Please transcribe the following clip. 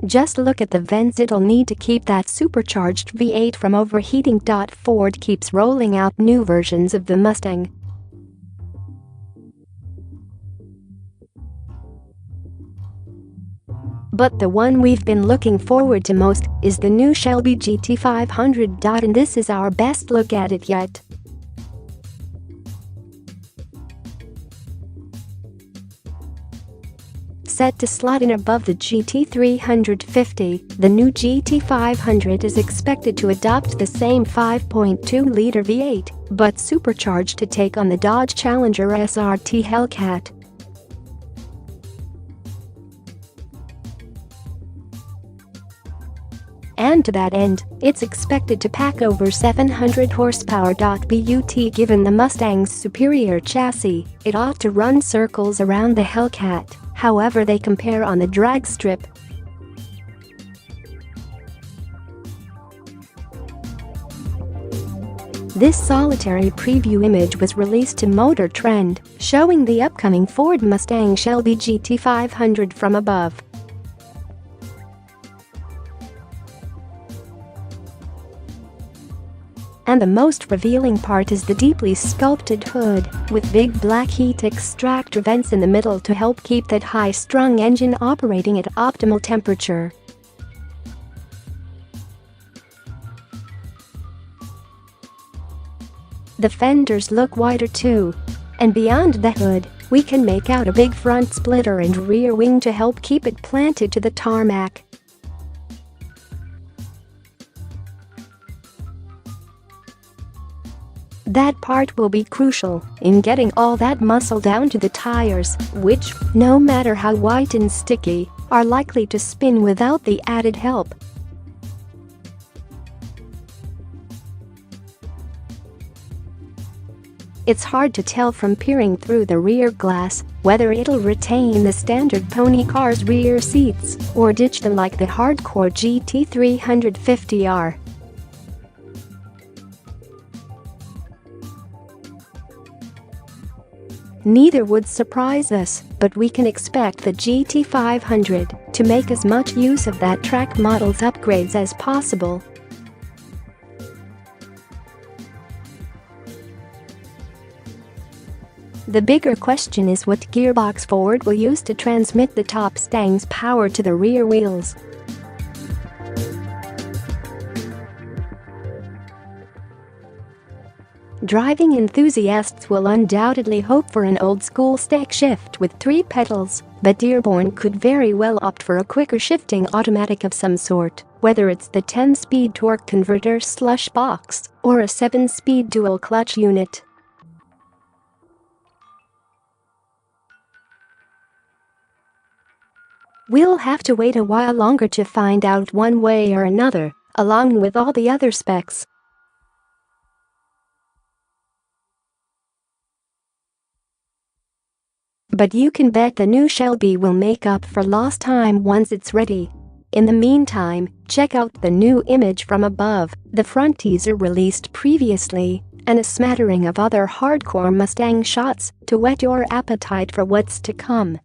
Just look at the vents it'll need to keep that supercharged V8 from overheating. Ford keeps rolling out new versions of the Mustang. But the one we've been looking forward to most is the new Shelby GT500. And this is our best look at it yet. Set to slot in above the GT350, the new GT500 is expected to adopt the same 5.2-liter V8, but supercharged to take on the Dodge Challenger SRT Hellcat. And to that end, it's expected to pack over 700 horsepower.But given the Mustang's superior chassis, it ought to run circles around the Hellcat, however they compare on the drag strip. This solitary preview image was released to Motor Trend, showing the upcoming Ford Mustang Shelby GT500 from above. And the most revealing part is the deeply sculpted hood, with big black heat extractor vents in the middle to help keep that high-strung engine operating at optimal temperature. The fenders look wider too. And beyond the hood, we can make out a big front splitter and rear wing to help keep it planted to the tarmac. That part will be crucial in getting all that muscle down to the tires, which, no matter how white and sticky, are likely to spin without the added help. It's hard to tell from peering through the rear glass whether it'll retain the standard pony car's rear seats or ditch them like the hardcore GT350R. Neither would surprise us, but we can expect the GT500 to make as much use of that track model's upgrades as possible. The bigger question is what gearbox Ford will use to transmit the top Mustang's power to the rear wheels. Driving enthusiasts will undoubtedly hope for an old-school stick shift with 3 pedals, but Dearborn could very well opt for a quicker shifting automatic of some sort, whether it's the 10-speed torque converter slush box or a 7-speed dual-clutch unit. We'll have to wait a while longer to find out one way or another, along with all the other specs. But you can bet the new Shelby will make up for lost time once it's ready. In the meantime, check out the new image from above, the front teaser released previously, and a smattering of other hardcore Mustang shots to whet your appetite for what's to come.